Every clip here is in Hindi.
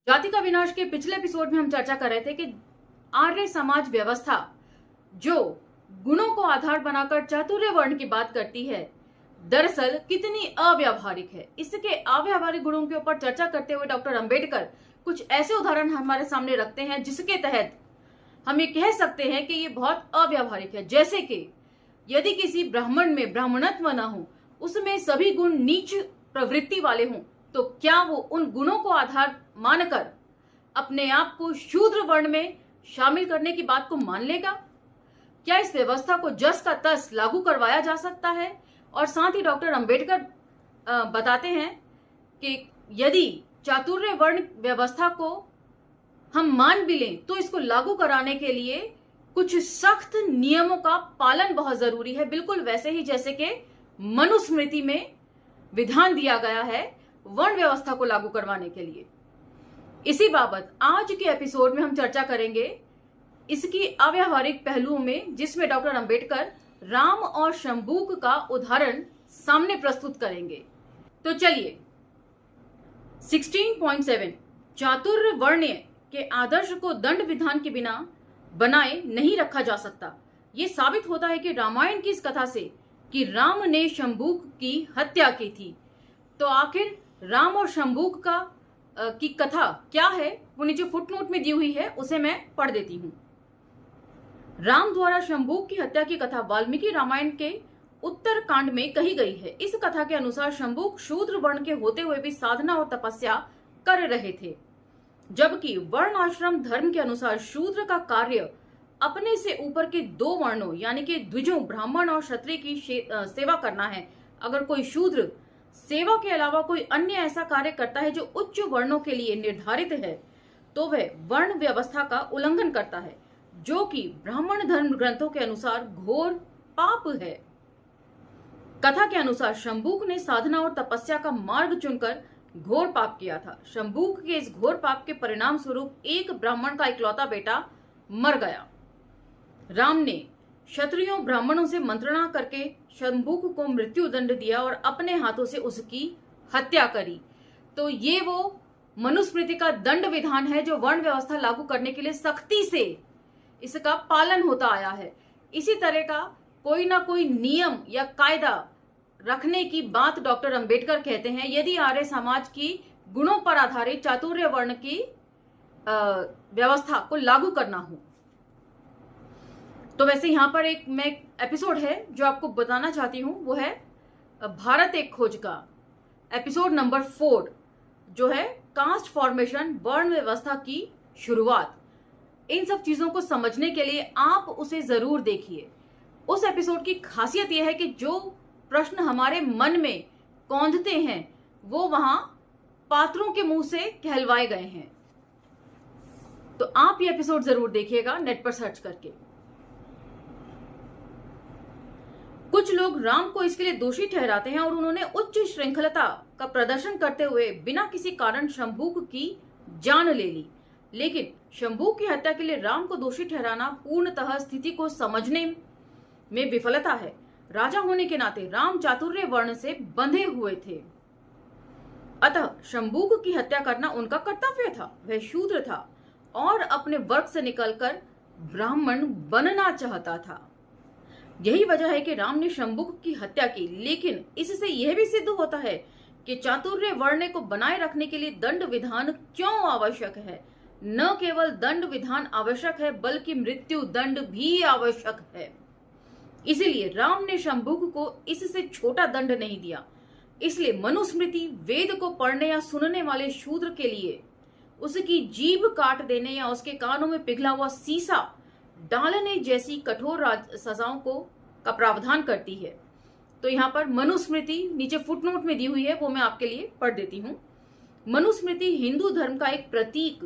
जाति का विनाश के पिछले एपिसोड में हम चर्चा कर रहे थे कि आर्य समाज व्यवस्था जो गुणों को आधार बनाकर चातुर्य वर्ण की बात करती है, दरअसल कितनी अव्यावहारिक है। इसके अव्यावहारिक गुणों के ऊपर चर्चा करते हुए डॉक्टर अंबेडकर कुछ ऐसे उदाहरण हमारे सामने रखते हैं जिसके तहत हम ये कह सकते हैं कि ये बहुत अव्यावहारिक है। जैसे कि यदि किसी ब्राह्मण में ब्राह्मणत्व न हो, उसमें सभी गुण नीच प्रवृत्ति वाले हों, तो क्या वो उन गुणों को आधार मानकर अपने आप को शूद्र वर्ण में शामिल करने की बात को मान लेगा? क्या इस व्यवस्था को जस का तस लागू करवाया जा सकता है? और साथ ही डॉक्टर अंबेडकर बताते हैं कि यदि चातुर्य वर्ण व्यवस्था को हम मान भी लें तो इसको लागू कराने के लिए कुछ सख्त नियमों का पालन बहुत जरूरी है, बिल्कुल वैसे ही जैसे कि मनुस्मृति में विधान दिया गया है वर्ण व्यवस्था को लागू करवाने के लिए। इसी बाबत आज के एपिसोड में हम चर्चा करेंगे इसकी अव्यावहारिक पहलुओं में, जिसमें डॉक्टर अंबेडकर राम और शंबूक का उदाहरण सामने प्रस्तुत करेंगे। तो चलिए 16.7 चातुर्य वर्ण के आदर्श को दंड विधान के बिना बनाए नहीं रखा जा सकता। ये साबित होता है कि रामायण की इस कथा से कि राम ने शंबूक की हत्या की थी। तो आखिर राम और शंबूक की कथा क्या है, वो नीचे फुटनोट में दी हुई है, उसे मैं पढ़ देती हूं। राम द्वारा शंबूक की हत्या की कथा वाल्मीकि रामायण के उत्तर कांड में कही गई है। इस कथा के अनुसार शंबूक शूद्र वर्ण के होते हुए भी साधना और तपस्या कर रहे थे, जबकि वर्ण आश्रम धर्म के अनुसार शूद्र का कार्य अपने से ऊपर के दो वर्णों यानी कि द्विजों ब्राह्मण और क्षत्रिय की सेवा करना है। अगर कोई शूद्र सेवा के अलावा कोई अन्य ऐसा कार्य करता है जो उच्च वर्णों के लिए निर्धारित है, तो वह वर्ण व्यवस्था का उल्लंघन करता है, जो कि ब्राह्मण धर्म ग्रंथों के अनुसार घोर पाप है। कथा के अनुसार शंबूक ने साधना और तपस्या का मार्ग चुनकर घोर पाप किया था। शंबूक के इस घोर पाप के परिणाम स्वरूप एक ब्राह्मण का इकलौता बेटा मर गया। राम ने क्षत्रियों ब्राह्मणों से मंत्रणा करके शंबूक को मृत्यु दंड दिया और अपने हाथों से उसकी हत्या करी। तो ये वो मनुस्मृति का दंड विधान है जो वर्ण व्यवस्था लागू करने के लिए सख्ती से इसका पालन होता आया है। इसी तरह का कोई ना कोई नियम या कायदा रखने की बात डॉक्टर अंबेडकर कहते हैं यदि आर्य समाज की गुणों पर आधारित चातुर्य वर्ण की व्यवस्था को लागू करना हो। तो वैसे यहाँ पर एक एपिसोड है जो आपको बताना चाहती हूँ, वो है भारत एक खोज का एपिसोड नंबर 4 जो है कास्ट फॉर्मेशन वर्ण व्यवस्था की शुरुआत। इन सब चीजों को समझने के लिए आप उसे जरूर देखिए। उस एपिसोड की खासियत यह है कि जो प्रश्न हमारे मन में कौंधते हैं वो वहां पात्रों के मुंह से कहलवाए गए हैं। तो आप ये एपिसोड जरूर देखिएगा नेट पर सर्च करके। कुछ लोग राम को इसके लिए दोषी ठहराते हैं और उन्होंने उच्च श्रृंखलता का प्रदर्शन करते हुए बिना किसी कारण शंबूक की जान ले ली। लेकिन शंबूक की हत्या के लिए राम को दोषी ठहराना पूर्णतः स्थिति को समझने में विफलता है। राजा होने के नाते राम चातुर्य वर्ण से बंधे हुए थे, अतः शंबूक की हत्या करना उनका कर्तव्य था। वह शूद्र था और अपने वर्ग से निकलकर ब्राह्मण बनना चाहता था। यही वजह है कि राम ने शंबूक की हत्या की। लेकिन इससे यह भी सिद्ध होता है कि चातुर्य वर्ण को बनाए रखने के लिए दंड विधान क्यों आवश्यक है। न केवल दंड विधान आवश्यक है बल्कि मृत्यु दंड भी आवश्यक है। इसीलिए राम ने शंबूक को इससे छोटा दंड नहीं दिया। इसलिए मनुस्मृति वेद को पढ़ने या सुनने वाले शूद्र के लिए उसकी जीभ काट देने या उसके कानों में पिघला हुआ सीसा डालने जैसी कठोर सजाओं का प्रावधान करती है। तो यहाँ पर मनुस्मृति नीचे फुटनोट में दी हुई है, वो मैं आपके लिए पढ़ देती हूँ। मनुस्मृति हिंदू धर्म का एक प्रतीक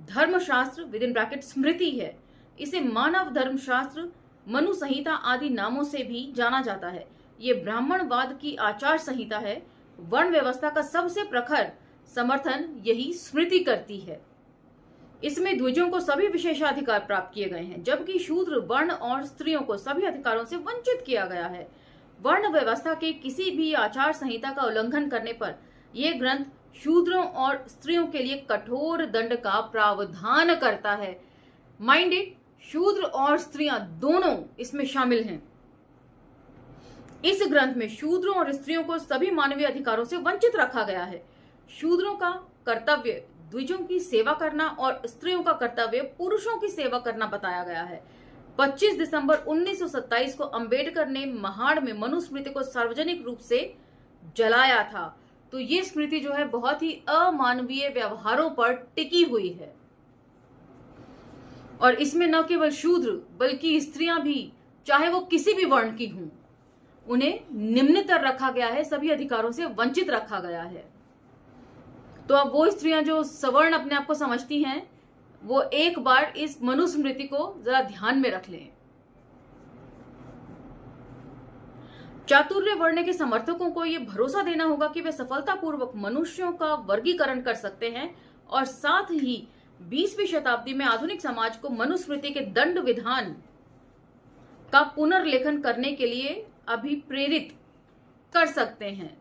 धर्मशास्त्र विद इन ब्रैकेट स्मृति है। इसे मानव धर्मशास्त्र मनु संहिता आदि नामों से भी जाना जाता है। ये ब्राह्मणवाद की आचार संहिता है। वर्ण व्यवस्था का सबसे प्रखर समर्थन यही स्मृति करती है। इसमें द्विजों को सभी विशेषाधिकार प्राप्त किए गए हैं, जबकि शूद्र वर्ण और स्त्रियों को सभी अधिकारों से वंचित किया गया है। वर्ण व्यवस्था के किसी भी आचार संहिता का उल्लंघन करने पर यह ग्रंथ शूद्रों और स्त्रियों के लिए कठोर दंड का प्रावधान करता है। माइंड इट, शूद्र और स्त्रियां दोनों इसमें शामिल हैं। इस ग्रंथ में शूद्रों और स्त्रियों को सभी मानवीय अधिकारों से वंचित रखा गया है। शूद्रों का कर्तव्य द्विजों की सेवा करना और स्त्रियों का कर्तव्य पुरुषों की सेवा करना बताया गया है। 25 दिसंबर 1927 को अंबेडकर ने महाड़ में मनुस्मृति को सार्वजनिक रूप से जलाया था। तो ये स्मृति जो है बहुत ही अमानवीय व्यवहारों पर टिकी हुई है और इसमें न केवल शूद्र बल्कि स्त्रियां भी, चाहे वो किसी भी वर्ण की हों, उन्हें निम्नतर रखा गया है, सभी अधिकारों से वंचित रखा गया है। तो अब वो स्त्रियां जो सवर्ण अपने आप को समझती हैं, वो एक बार इस मनुस्मृति को जरा ध्यान में रख लें। चातुर्य वर्ण के समर्थकों को यह भरोसा देना होगा कि वे सफलतापूर्वक मनुष्यों का वर्गीकरण कर सकते हैं और साथ ही 20वीं शताब्दी में आधुनिक समाज को मनुस्मृति के दंड विधान का पुनर्लेखन करने के लिए अभिप्रेरित कर सकते हैं।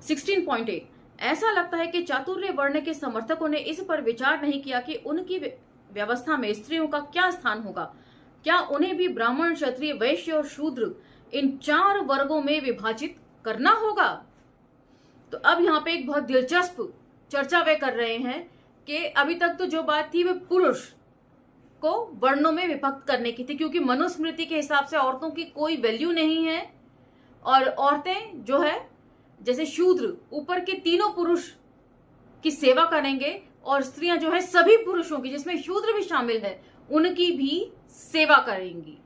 16.8 ऐसा लगता है कि चातुर्य वर्ण के समर्थकों ने इस पर विचार नहीं किया कि उनकी व्यवस्था में स्त्रियों का क्या स्थान होगा। क्या उन्हें भी ब्राह्मण, क्षत्रिय, वैश्य और शूद्र इन 4 वर्गों में विभाजित करना होगा? तो अब यहाँ पे एक बहुत दिलचस्प चर्चा वे कर रहे हैं कि अभी तक तो जो बात थी वह पुरुष को वर्णों में विभक्त करने की थी, क्योंकि मनुस्मृति के हिसाब से औरतों की कोई वैल्यू नहीं है और औरतें जो है जैसे शूद्र ऊपर के तीनों पुरुष की सेवा करेंगे और स्त्रियां जो है सभी पुरुषों की, जिसमें शूद्र भी शामिल है, उनकी भी सेवा करेंगी।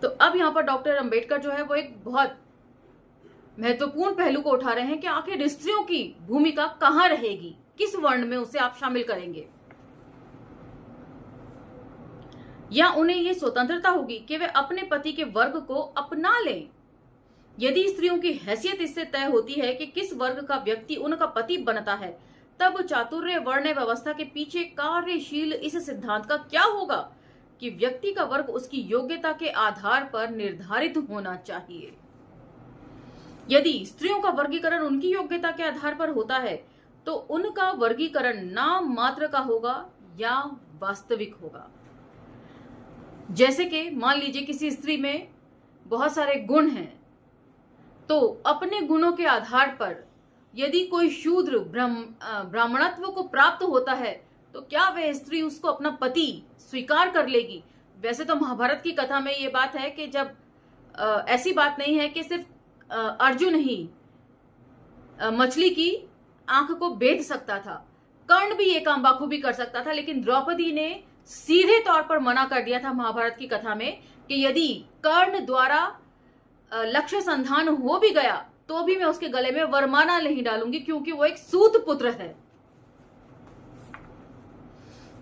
तो अब यहां पर डॉक्टर अंबेडकर जो है वो एक बहुत महत्वपूर्ण पहलू को उठा रहे हैं कि आखिर स्त्रियों की भूमिका कहां रहेगी, किस वर्ण में उसे आप शामिल करेंगे, या उन्हें यह स्वतंत्रता होगी कि वे अपने पति के वर्ग को अपना लें। यदि स्त्रियों की हैसियत इससे तय होती है कि किस वर्ग का व्यक्ति उनका पति बनता है, तब चातुर्य वर्ण व्यवस्था के पीछे कार्यशील इस सिद्धांत का क्या होगा कि व्यक्ति का वर्ग उसकी योग्यता के आधार पर निर्धारित होना चाहिए। यदि स्त्रियों का वर्गीकरण उनकी योग्यता के आधार पर होता है तो उनका वर्गीकरण नाम मात्र का होगा या वास्तविक होगा। जैसे कि मान लीजिए किसी स्त्री में बहुत सारे गुण हैं, तो अपने गुणों के आधार पर यदि कोई शूद्र ब्राह्मणत्व को प्राप्त होता है तो क्या वह स्त्री उसको अपना पति स्वीकार कर लेगी? वैसे तो महाभारत की कथा में ये बात है कि जब ऐसी बात नहीं है कि सिर्फ अर्जुन ही मछली की आंख को बेध सकता था, कर्ण भी ये काम बाखूबी कर सकता था, लेकिन द्रौपदी ने सीधे तौर पर मना कर दिया था महाभारत की कथा में कि यदि कर्ण द्वारा लक्ष्य संधान हो भी गया तो भी मैं उसके गले में वरमाला नहीं डालूंगी, क्योंकि वो एक सूत पुत्र है।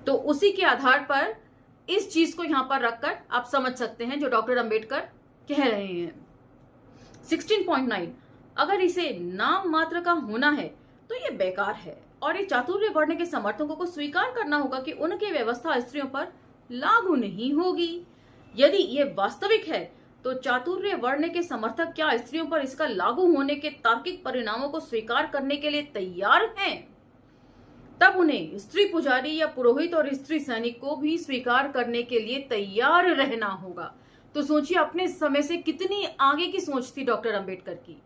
तो उसी के आधार पर इस चीज को यहां पर रखकर आप समझ सकते हैं जो डॉक्टर अंबेडकर कह रहे हैं। 16.9 अगर इसे नाम मात्र का होना है तो ये बेकार है और ये चातुर्य वर्ण के समर्थकों को स्वीकार करना होगा कि उनकी व्यवस्था स्त्रियों पर लागू नहीं होगी। यदि ये वास्तविक है तो चातुर्य वर्ण के समर्थक क्या स्त्रियों पर इसका लागू होने के तार्किक परिणामों को स्वीकार करने के लिए तैयार हैं? तब उन्हें स्त्री पुजारी या पुरोहित और स्त्री सैनिक को भी स्वीकार करने के लिए तैयार रहना होगा। तो सोचिए अपने समय से कितनी आगे की सोच थी डॉक्टर अंबेडकर की।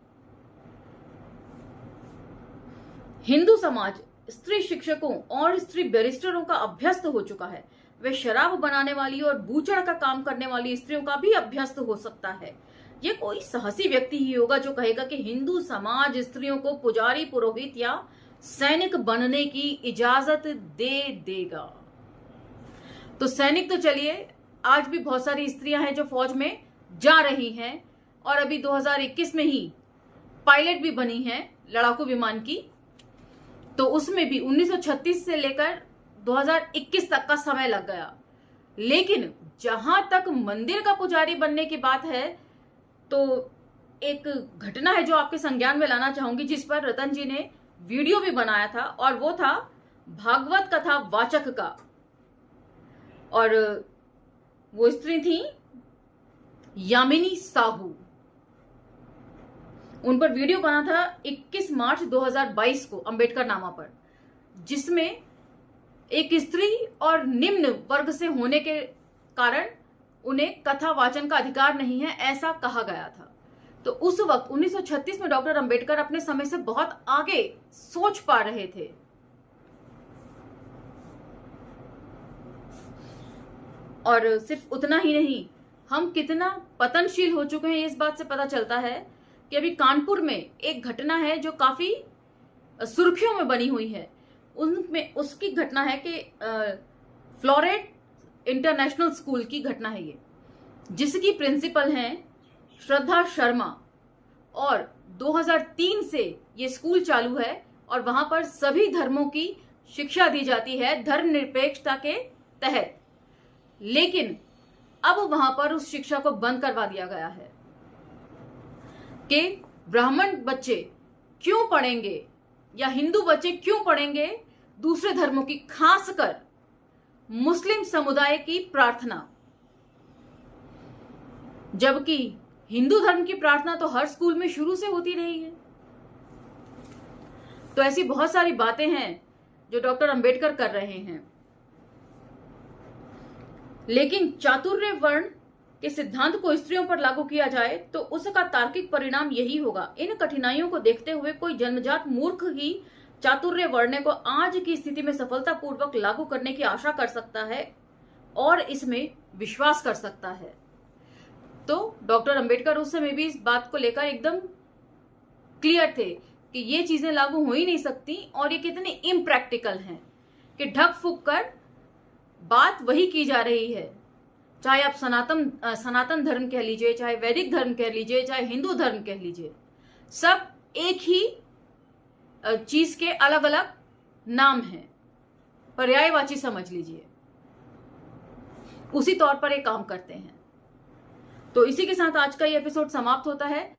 हिंदू समाज स्त्री शिक्षकों और स्त्री बैरिस्टरों का अभ्यस्त हो चुका है। वे शराब बनाने वाली और बूचड़ का काम करने वाली स्त्रियों का भी अभ्यस्त हो सकता है। ये कोई साहसी व्यक्ति ही होगा जो कहेगा कि हिंदू समाज स्त्रियों को पुजारी, पुरोहित या सैनिक बनने की इजाजत दे देगा। तो सैनिक तो चलिए, आज भी बहुत सारी स्त्रियां हैं जो फौज में जा रही हैं और अभी 2021 में ही पायलट भी बनी हैं लड़ाकू विमान की। तो उसमें भी 1936 से लेकर 2021 तक का समय लग गया। लेकिन जहां तक मंदिर का पुजारी बनने की बात है तो एक घटना है जो आपके संज्ञान में लाना चाहूंगी, जिस पर रतन जी ने वीडियो भी बनाया था और वो था भागवत कथा वाचक का। और वो स्त्री थी यामिनी साहू। उन पर वीडियो बना था 21 मार्च 2022 को अंबेडकर नामा पर, जिसमें एक स्त्री और निम्न वर्ग से होने के कारण उन्हें कथा वाचन का अधिकार नहीं है, ऐसा कहा गया था। तो उस वक्त 1936 में डॉक्टर अंबेडकर अपने समय से बहुत आगे सोच पा रहे थे। और सिर्फ उतना ही नहीं, हम कितना पतनशील हो चुके हैं इस बात से पता चलता है कि अभी कानपुर में एक घटना है जो काफी सुर्खियों में बनी हुई है। उनमें उसकी घटना है कि फ्लोरेट इंटरनेशनल स्कूल की घटना है ये, जिसकी प्रिंसिपल हैं श्रद्धा शर्मा, और 2003 से ये स्कूल चालू है और वहां पर सभी धर्मों की शिक्षा दी जाती है धर्मनिरपेक्षता के तहत। लेकिन अब वहां पर उस शिक्षा को बंद करवा दिया गया है कि ब्राह्मण बच्चे क्यों पढ़ेंगे या हिंदू बच्चे क्यों पढ़ेंगे दूसरे धर्मों की, खासकर मुस्लिम समुदाय की प्रार्थना, जबकि हिंदू धर्म की प्रार्थना तो हर स्कूल में शुरू से होती रही है। तो ऐसी बहुत सारी बातें हैं जो डॉक्टर अंबेडकर कर रहे हैं। लेकिन चातुर्य वर्ण के सिद्धांत को स्त्रियों पर लागू किया जाए तो उसका तार्किक परिणाम यही होगा। इन कठिनाइयों को देखते हुए कोई जन्मजात मूर्ख ही चातुर्य वर्ण को आज की स्थिति में सफलतापूर्वक लागू करने की आशा कर सकता है और इसमें विश्वास कर सकता है। तो डॉक्टर अंबेडकर उस समय भी इस बात को लेकर एकदम क्लियर थे कि ये चीजें लागू हो ही नहीं सकती और ये कितनी इम्प्रैक्टिकल हैं कि ढक फूक कर बात वही की जा रही है। चाहे आप सनातन धर्म कह लीजिए, चाहे वैदिक धर्म कह लीजिए, चाहे हिंदू धर्म कह लीजिए, सब एक ही चीज के अलग अलग नाम हैं, पर्यायवाची समझ लीजिए, उसी तौर पर ये काम करते हैं। तो इसी के साथ आज का ये एपिसोड समाप्त होता है।